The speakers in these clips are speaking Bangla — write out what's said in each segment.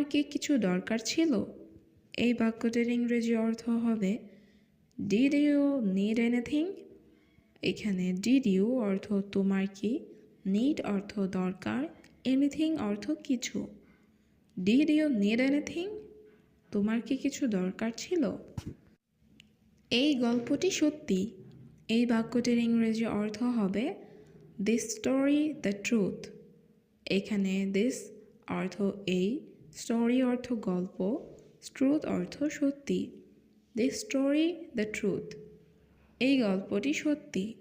কি কিছু দরকার ছিল? এই বাক্যটির ইংরেজি অর্থ হবে ডিড ইউ নিড এনিথিং। এখানে ডিড ইউ অর্থ তোমার কি, নিড অর্থ দরকার, এনিথিং অর্থ কিছু। Did you need anything? তোমার কি কিছু দরকার ছিল? এই গল্পটি সত্যি। এই বাক্যটির ইংরেজি অর্থ হবে দিস স্টোরি দ্য ট্রুথ। এখানে দিস অর্থ এই, স্টোরি অর্থ গল্প, ট্রুথ অর্থ সত্যি। This story the truth. এই গল্পটি সত্যি।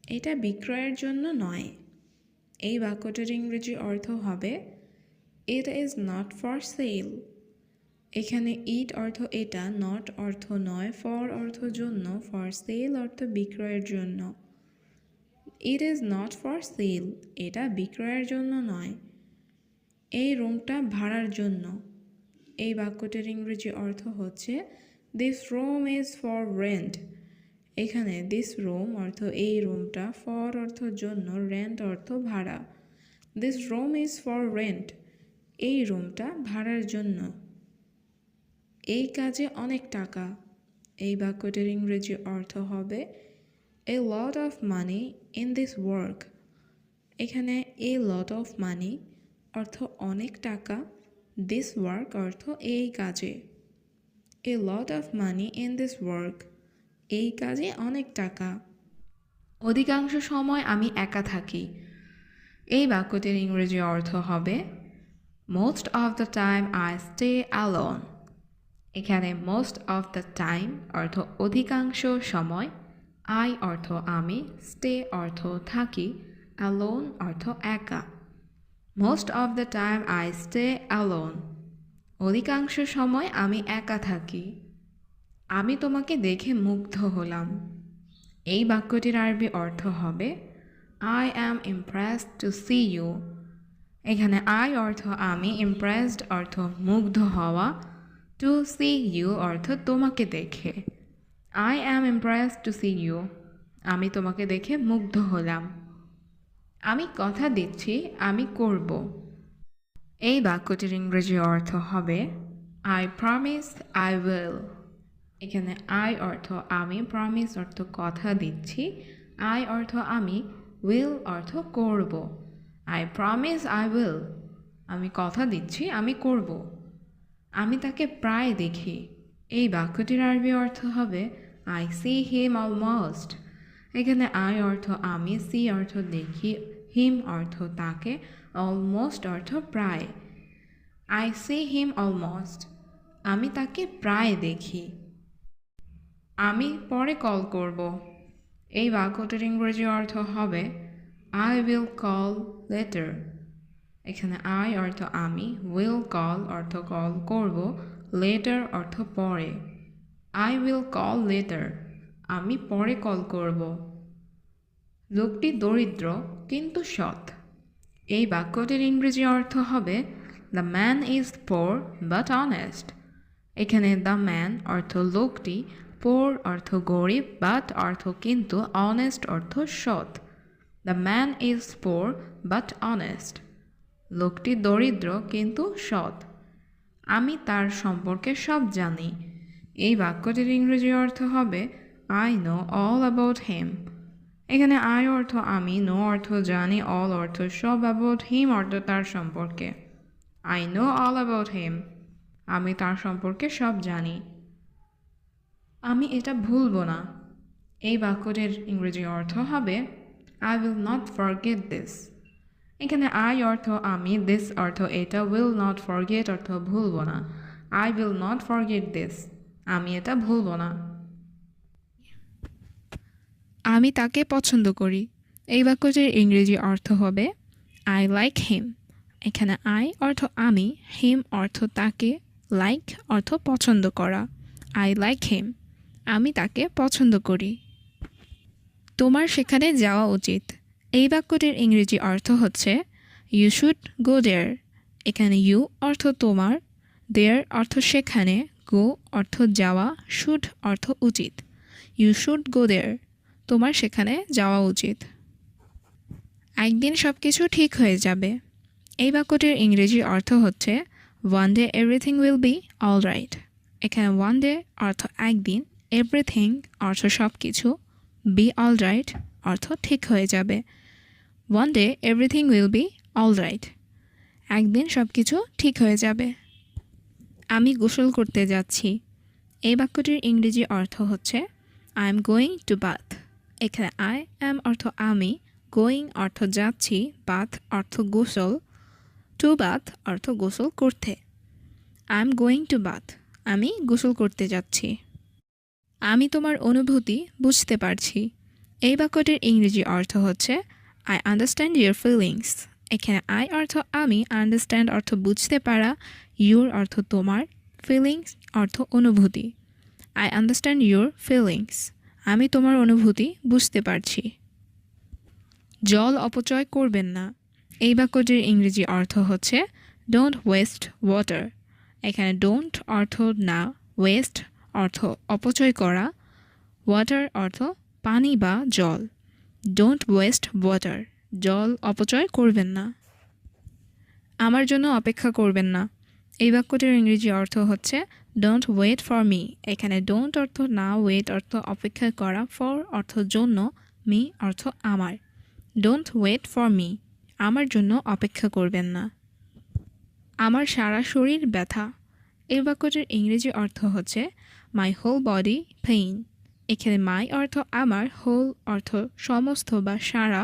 এটা বিক্রয়ের জন্য নয়। এই বাক্যটির ইংরেজি অর্থ হবে it is not for sale. এখানে ইট অর্থ এটা, নট অর্থ নয়, ফর অর্থ জন্য, ফর সেল অর্থ বিক্রয়ের জন্য। It is not for sale, এটা বিক্রয়ের জন্য নয়। এই রুমটা ভাড়ার জন্য। এই বাক্যটির ইংরেজি অর্থ হচ্ছে this room is for rent. এখানে দিস রুম অর্থ এই রুমটা, ফর অর্থ জন্য, রেন্ট অর্থ ভাড়া। This room is for rent. এই রুমটা ভাড়ার জন্য। এই কাজে অনেক টাকা। এই বাক্যটির ইংরেজি অর্থ হবে a lot of money in this work. এখানে এ লট অফ মানি অর্থ অনেক টাকা, দিস ওয়ার্ক অর্থ এই কাজে। A lot of money in this work. এই কাজে অনেক টাকা। অধিকাংশ সময় আমি একা থাকি। এই বাক্যটির ইংরেজি অর্থ হবে most of the time I stay alone. এখানে মোস্ট অফ দ্য টাইম অর্থ অধিকাংশ সময়, আই অর্থ আমি, স্টে অর্থ থাকি, অ্যালোন অর্থ একা। Most of the time I stay alone. অধিকাংশ সময় আমি একা থাকি। আমি তোমাকে দেখে মুগ্ধ হলাম। এই বাক্যটির আরবি অর্থ হবে I am impressed to see you. এখানে আই অর্থ আমি, ইমপ্রেসড অর্থ মুগ্ধ হওয়া, টু সি ইউ অর্থ তোমাকে দেখে। I am impressed to see you. আমি তোমাকে দেখে মুগ্ধ হলাম। আমি কথা দিচ্ছি আমি করব। এই বাক্যটির ইংরেজি অর্থ হবে আই প্রমিস আই উইল। এখানে আই অর্থ আমি, প্রমিস অর্থ কথা দিচ্ছি, আই অর্থ আমি, উইল অর্থ করব। I promise I will. আমি কথা দিচ্ছি আমি করব। আমি তাকে প্রায় দেখি। এই বাক্যটির আরবি অর্থ হবে আই সি হিম অলমোস্ট। এখানে আই অর্থ আমি, সি অর্থ দেখি, হিম অর্থ তাকে, অলমোস্ট অর্থ প্রায়। I see him almost. আমি তাকে প্রায় দেখি। আমি পরে কল করব। এই বাক্যটির ইংরেজি অর্থ হবে আই উইল কল লেটার। এখানে আই অর্থ আমি, উইল কল অর্থ কল করব, লেটার অর্থ পরে। I will call letter. আমি পরে কল করব। লোকটি দরিদ্র কিন্তু সৎ। এই বাক্যটির ইংরেজি অর্থ হবে the man is poor but honest. এখানে দ্য ম্যান অর্থ লোকটি, পোর অর্থ গরিব, বাট অর্থ কিন্তু, অনেস্ট অর্থ সৎ। The man is poor but honest. লোকটি দরিদ্র কিন্তু সৎ। আমি তার সম্পর্কে সব জানি। এই বাক্যটির ইংরেজি অর্থ হবে I know all about him. এখানে আই অর্থ আমি, নো অর্থ জানি, অল অর্থ সব, অ্যাবাউট হিম অর্থ তার সম্পর্কে। I know all about him. আমি তার সম্পর্কে সব জানি। আমি এটা ভুলবো না। এই বাক্যটির ইংরেজি অর্থ হবে I will not forget this. এখানে আই অর্থ আমি, দিস অর্থ এটা, উইল নট ফরগেট অর্থ ভুলবো না। I will not forget this. আমি এটা ভুলবো না। আমি তাকে পছন্দ করি। এই বাক্যটির ইংরেজি অর্থ হবে আই লাইক হিম। এখানে আই অর্থ আমি, হিম অর্থ তাকে, লাইক অর্থ পছন্দ করা। I like him. আমি তাকে পছন্দ করি। তোমার সেখানে যাওয়া উচিত। এই বাক্যটির ইংরেজি অর্থ হচ্ছে ইউ শুড গো দেয়ার। এখানে ইউ অর্থ তোমার, দেয়ার অর্থ সেখানে, গো অর্থ যাওয়া, শুড অর্থ উচিত। ইউ শুড গো দেয়ার। তোমার সেখানে যাওয়া উচিত। একদিন সব কিছু ঠিক হয়ে যাবে। এই বাক্যটির ইংরেজি অর্থ হচ্ছে one day everything will be alright. এখানে one day অর্থ একদিন, everything অর্থ সব কিছু, be alright অর্থ ঠিক হয়ে যাবে। one day everything will be alright. একদিন সব কিছু ঠিক হয়ে যাবে। আমি গোসল করতে যাচ্ছি। এই বাক্যটির ইংরেজি অর্থ হচ্ছে I am going to bath. এখানে I am অর্থ আমি, going অর্থ যাচ্ছি, bath অর্থ গোসল, to bath অর্থ গোসল করতে। I am going to bath. আমি গোসল করতে যাচ্ছি। আমি তোমার অনুভূতি বুঝতে পারছি। এই বাক্যটির ইংরেজি অর্থ হচ্ছে I understand your feelings. এখানে I অর্থ আমি, understand অর্থ বুঝতে পারা, your অর্থ তোমার, feelings অর্থ অনুভূতি। I understand your feelings. আমি তোমার অনুভূতি বুঝতে পারছি। জল অপচয় করবেন না। এই বাক্যটির ইংরেজি অর্থ হচ্ছে don't waste water. এখানে don't অর্থ না, waste অর্থ অপচয় করা, water অর্থ পানি বা জল। don't waste water. জল অপচয় করবেন না। আমার জন্য অপেক্ষা করবেন না। এই বাক্যটির ইংরেজি অর্থ হচ্ছে don't wait for me. এখানে don't অর্থ না, wait অর্থ অপেক্ষা করা, for অর্থ জন্য, me অর্থ আমার। don't wait for me. আমার জন্য অপেক্ষা করবেন না। আমার সারা শরীর ব্যথা। এই বাক্যটির ইংরেজি অর্থ হচ্ছে my whole body pain. এখানে my অর্থ আমার, whole অর্থ সমস্ত বা সারা,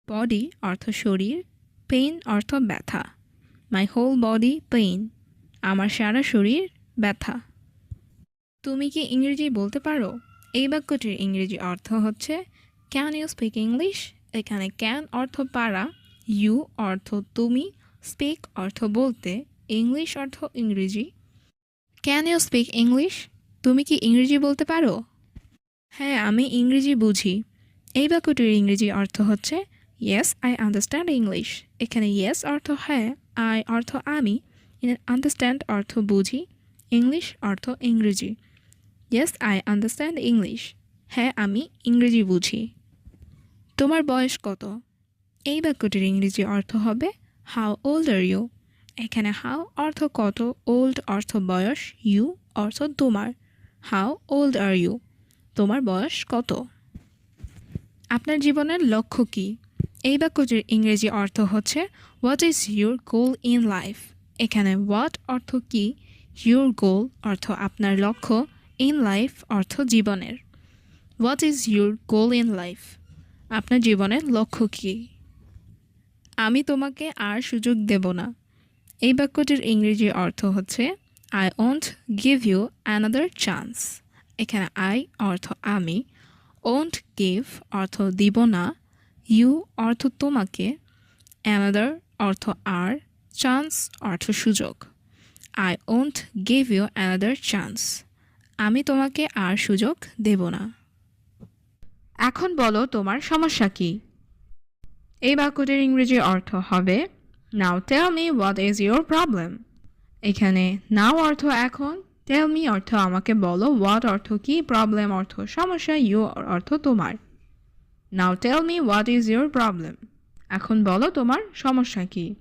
body অর্থ শরীর, pain অর্থ ব্যথা। my whole body pain. আমার সারা শরীর ব্যথা। তুমি কি ইংরেজি বলতে পারো? এই বাক্যটির ইংরেজি অর্থ হচ্ছে ক্যান ইউ স্পিক ইংলিশ। এখানে ক্যান অর্থ পারা, ইউ অর্থ তুমি, স্পিক অর্থ বলতে, ইংলিশ অর্থ ইংরেজি। Can you speak English? তুমি কি ইংরেজি বলতে পারো? হ্যাঁ, আমি ইংরেজি বুঝি। এই বাক্যটির ইংরেজি অর্থ হচ্ছে ইয়েস আই আন্ডারস্ট্যান্ড ইংলিশ। এখানে ইয়েস অর্থ হ্যাঁ, আই অর্থ আমি, আন্ডারস্ট্যান্ড অর্থ বুঝি, ইংলিশ অর্থ ইংরেজি। Yes I understand English. হ্যাঁ, আমি ইংরেজি বুঝি। তোমার বয়স কত? এই বাক্যটির ইংরেজি অর্থ হবে হাউ ওল্ড আর ইউ। এখানে হাউ অর্থ কত, ওল্ড অর্থ বয়স, ইউ অর্থ তোমার। How old are you? তোমার বয়স কত? আপনার জীবনের লক্ষ্য কী? এই বাক্যটির ইংরেজি অর্থ হচ্ছে what is your goal in life. এখানে হোয়াট অর্থ কী, ইউর গোল অর্থ আপনার লক্ষ্য, ইন লাইফ অর্থ জীবনের। What is your goal in life? আপনার জীবনের লক্ষ্য কী? আমি তোমাকে আর সুযোগ দেব না। এই বাক্যটির ইংরেজি অর্থ হচ্ছে I won't give you another chance. এখানে আই অর্থ আমি, ওন্ট গিভ অর্থ দিব না, ইউ অর্থ তোমাকে, অ্যানাদার অর্থ আর, চান্স অর্থ সুযোগ। I won't give you another chance. আমি তোমাকে আর সুযোগ দেব না। এখন বলো তোমার সমস্যা কী? এই বাক্যটির ইংরেজি অর্থ হবে now tell me what is your problem. এখানে নাও অর্থ এখন, টেল মি অর্থ আমাকে বলো, হোয়াট অর্থ কী, প্রবলেম অর্থ সমস্যা, ইউ অর্থ তোমার। Now tell me what is your problem. এখন বলো তোমার সমস্যা কী?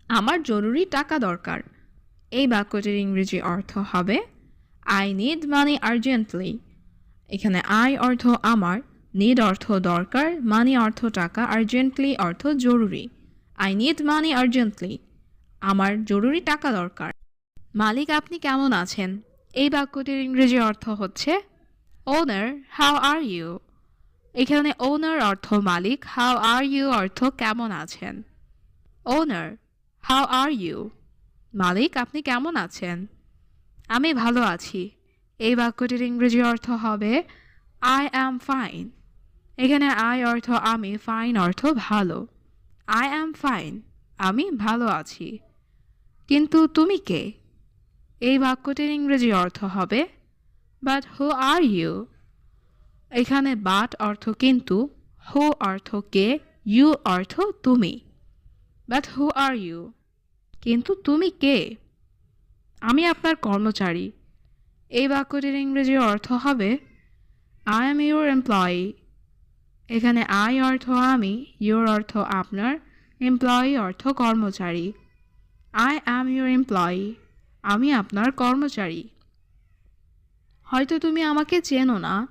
আমার জরুরি টাকা দরকার। এই বাক্যটির ইংরেজি অর্থ হবে আই নিড মানি আর্জেন্টলি। এখানে আই অর্থ আমার, নিড অর্থ দরকার, মানি অর্থ টাকা, আর্জেন্টলি অর্থ জরুরি। I need money urgently. আমার জরুরি টাকা দরকার। মালিক আপনি কেমন আছেন? এই বাক্যটির ইংরেজি অর্থ হচ্ছে ওনার হাউ আর ইউ। এখানে ওনার অর্থ মালিক, হাউ আর ইউ অর্থ কেমন আছেন। ওনার হাউ আর ইউ? মালিক আপনি কেমন আছেন? আমি ভালো আছি। এই বাক্যটির ইংরেজি অর্থ হবে আই অ্যাম ফাইন। এখানে আই অর্থ আমি, ফাইন অর্থ ভালো। আই অ্যাম ফাইন, আমি ভালো আছি। কিন্তু তুমি কে? এই বাক্যটির ইংরেজি অর্থ হবে বাট হু আর ইউ। এখানে বাট অর্থ কিন্তু, হু অর্থ কে, ইউ অর্থ তুমি। But who are you? কিন্তু তুমি কে? আমি আপনার কর্মচারী। এই বাক্যটির ইংরেজি অর্থ হবে আই এম ইউর এমপ্লয়ি। এখানে আই অর্থ আমি, ইউর অর্থ আপনার, এমপ্লয়ি অর্থ কর্মচারী। I am your employee. আমি আপনার কর্মচারী। হয়তো তুমি আমাকে চেনো না।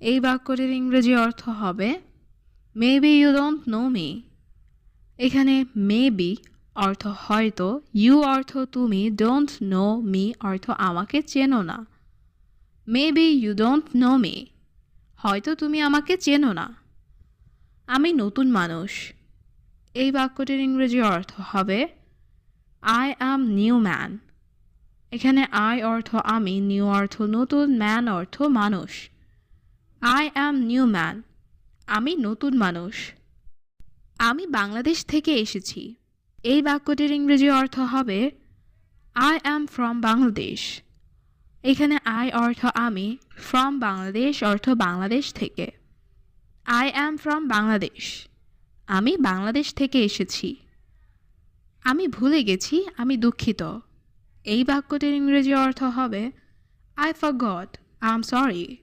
এই বাক্যটির ইংরেজি অর্থ হবে Maybe you don't know me. এখানে maybe অর্থ হয়তো, you অর্থ তুমি, don't know me অর্থ আমাকে চেনো না। Maybe you don't know me. হয়তো তুমি আমাকে চেনো না। আমি নতুন মানুষ। এই বাক্যটির ইংরেজি অর্থ হবে I am new man. এখানে I অর্থ আমি, new অর্থ নতুন, man অর্থ মানুষ। I am new man. আমি নতুন মানুষ। আমি বাংলাদেশ থেকে এসেছি। এই বাক্যটির ইংরেজি অর্থ হবে I am from Bangladesh. এখানে I অর্থ আমি, from বাংলাদেশ অর্থ বাংলাদেশ থেকে। I am from Bangladesh. আমি বাংলাদেশ থেকে এসেছি। আমি ভুলে গেছি, আমি দুঃখিত। এই বাক্যটির ইংরেজি অর্থ হবে I forgot, I'm sorry.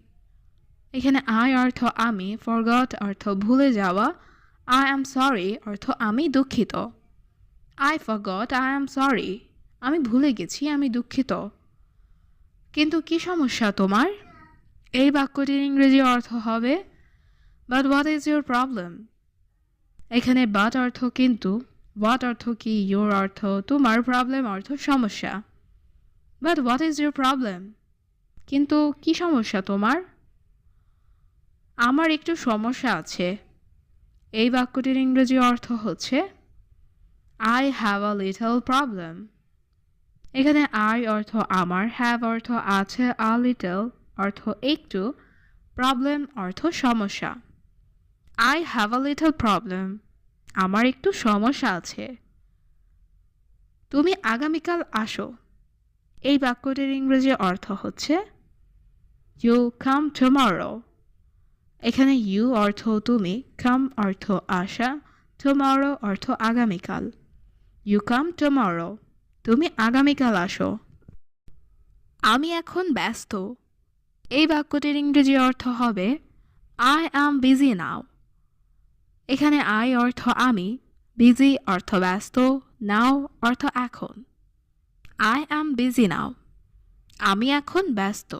এখানে I অর্থ আমি, forgot অর্থ ভুলে যাওয়া, I am sorry অর্থ আমি দুঃখিত। I forgot, I am sorry. আমি ভুলে গেছি, আমি দুঃখিত। কিন্তু কি সমস্যা তোমার? এই বাক্যটির ইংরেজি অর্থ হবে But what is your problem? এখানে but অর্থ কিন্তু, what অর্থ কি, your অর্থ তোমার, problem অর্থ সমস্যা। But what is your problem? কিন্তু কি সমস্যা তোমার? আমার একটু সমস্যা আছে। এই বাক্যটির ইংরেজি অর্থ হচ্ছে I have a little problem. এখানে I অর্থ আমার, have অর্থ আছে, a little অর্থ একটু, problem অর্থ সমস্যা। I have a little problem. আমার একটু সমস্যা আছে। তুমি আগামীকাল আসো। এই বাক্যটির ইংরেজি অর্থ হচ্ছে You come tomorrow. এখানে you অর্থ তুমি, come অর্থ আসা, tomorrow অর্থ আগামীকাল। You come tomorrow. তুমি আগামীকাল আসো। আমি এখন ব্যস্ত। এই বাক্যটির ইংরেজি অর্থ হবে I am busy now. এখানে I অর্থ আমি, busy অর্থ ব্যস্ত, now অর্থ এখন। I am busy now. আমি এখন ব্যস্ত।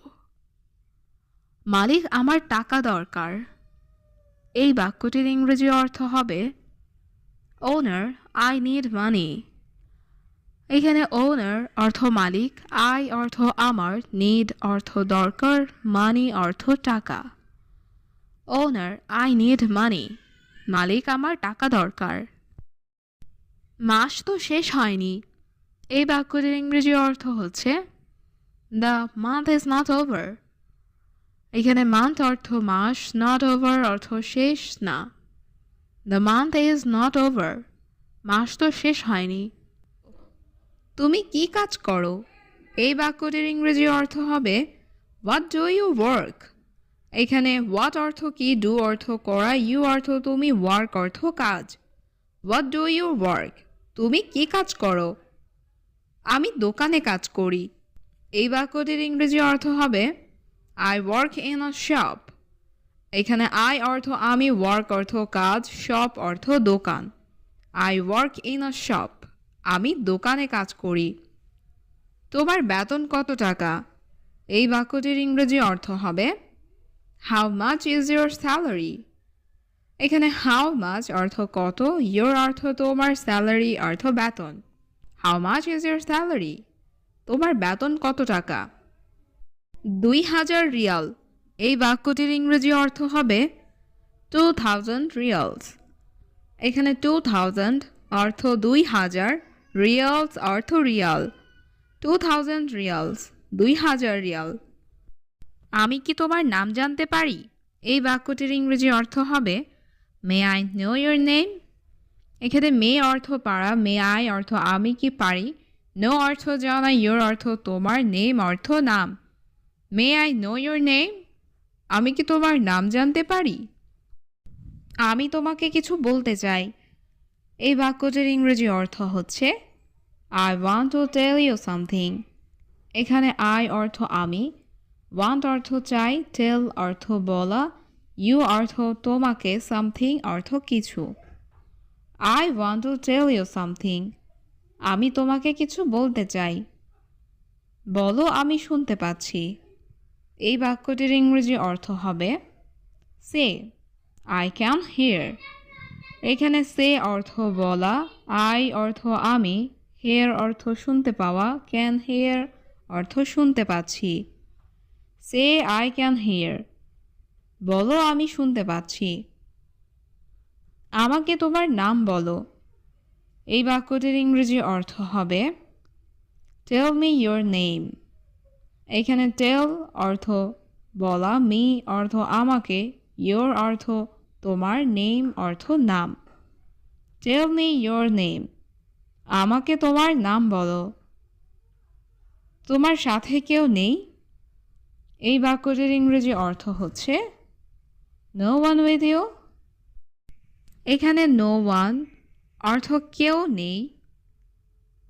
মালিক আমার টাকা দরকার। এই বাক্যটির ইংরেজি অর্থ হবে Owner, I need money. এখানে owner অর্থ মালিক, I অর্থ আমার, need অর্থ দরকার, money অর্থ টাকা। Owner, I need money. মালিক আমার টাকা দরকার। মাস তো শেষ হয়নি। এই বাক্যটির ইংরেজি অর্থ হচ্ছে The month is not over. এখানে month অর্থ মাস, not over অর্থ শেষ না। The month is not over. মাস তো শেষ হয়নি। তুমি কি কাজ করো? এই বাক্যটির ইংরেজি অর্থ হবে What do you work? এখানে what অর্থ কি, do অর্থ করা, you অর্থ তুমি, work অর্থ কাজ। What do you work? তুমি কি কাজ করো? আমি দোকানে কাজ করি। এই বাক্যটির ইংরেজি অর্থ হবে I work in a shop. এখানে I অর্থ আমি, work অর্থ কাজ, shop অর্থ দোকান। I work in a shop. আমি দোকানে কাজ করি। তোমার বেতন কত টাকা? এই বাক্যটির ইংরেজি অর্থ হবে How much is your salary? এখানে how much অর্থ কত, your অর্থ তোমার, salary অর্থ বেতন। How much is your salary? তোমার বেতন কত টাকা? 2000 রিয়াল। এই বাক্যটির ইংরেজি অর্থ হবে 2000 রিয়ালস। এখানে 2000 অর্থ 2000, রিয়ালস অর্থ রিয়াল। 2000 reels, 2000 Real. আমি কি তোমার নাম জানতে পারি? এই বাক্যটির ইংরেজি অর্থ হবে May I know your name? এখানে may অর্থ পারা, may I অর্থ আমি কি পারি, know অর্থ জানা, your অর্থ তোমার, name অর্থ নাম। May I know your name? আমি কি তোমার নাম জানতে পারি? আমি তোমাকে কিছু বলতে চাই। এই বাক্যটির ইংরেজি অর্থ হচ্ছে I want to tell you something. এখানে I অর্থ আমি, want অর্থ চাই, tell অর্থ বলা, you অর্থ তোমাকে, something অর্থ কিছু। I want to tell you something. আমি তোমাকে কিছু বলতে চাই। বলো, আমি শুনতে পাচ্ছি। এই বাক্যটির ইংরেজি অর্থ হবে সে আই ক্যান হিয়ার। এখানে সে অর্থ বলা, আই অর্থ আমি, হিয়ার অর্থ শুনতে পাওয়া, ক্যান হিয়ার অর্থ শুনতে পাচ্ছি। সে আই ক্যান হিয়ার, বলো আমি শুনতে পাচ্ছি। আমাকে তোমার নাম বলো। এই বাক্যটির ইংরেজি অর্থ হবে টেল মি ইয়োর নেম। এখানে টেল অর্থ বলা, মি অর্থ আমাকে, ইয়োর অর্থ তোমার, নেম অর্থ নাম। টেল মি ইয়োর নেম, আমাকে তোমার নাম বলো। তোমার সাথে কেউ নেই। এই বাক্যটির ইংরেজি অর্থ হচ্ছে নো ওয়ান উইথ ইউ। এখানে নো ওয়ান অর্থ কেউ নেই,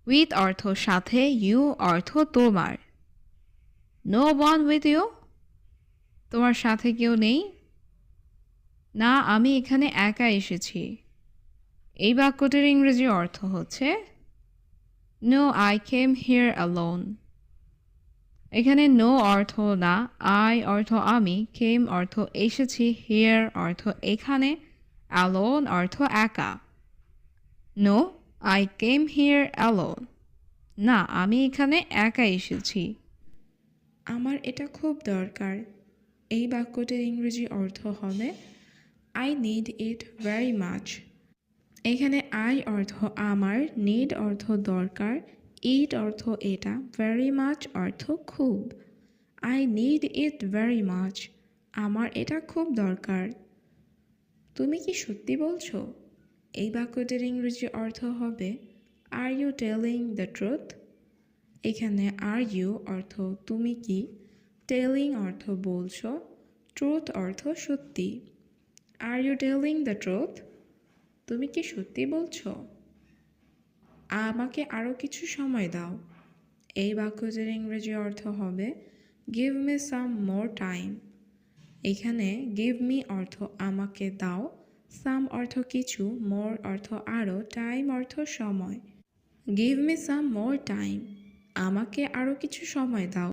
উইথ অর্থ সাথে, ইউ অর্থ তোমার। নো ওয়ান উইথ ইউ, তোমার সাথে কেউ নেই। না, আমি এখানে একা এসেছি। এই বাক্যটির ইংরেজি অর্থ হচ্ছে no I came here alone. এখানে নো অর্থ না, আই অর্থ আমি, কেম অর্থ এসেছি, হিয়ার অর্থ এখানে, অ্যালোন অর্থ একা। No I came here alone, না আমি এখানে একা এসেছি। আমার এটা খুব দরকার। এই বাক্যটির ইংরেজি অর্থ হবে I need it very much. এখানে আই অর্থ আমার, নিড অর্থ দরকার, ইট অর্থ এটা, ভেরি মাচ অর্থ খুব। I need it very much, আমার এটা খুব দরকার। তুমি কি সত্যি বলছো? এই বাক্যটির ইংরেজি অর্থ হবে are you telling the truth. এখানে আর ইউ অর্থ তুমি কি, টেলিং অর্থ বলছো, ট্রুথ অর্থ সত্যি। Are you telling the truth, তুমি কি সত্যি বলছো? আমাকে আরও কিছু সময় দাও। এই বাক্যটির ইংরেজি অর্থ হবে give me some more time. এখানে গিভ মি অর্থ আমাকে দাও, সাম অর্থ কিছু, মোর অর্থ আরও, টাইম অর্থ সময়। Give me some more time, আমাকে আরও কিছু সময় দাও।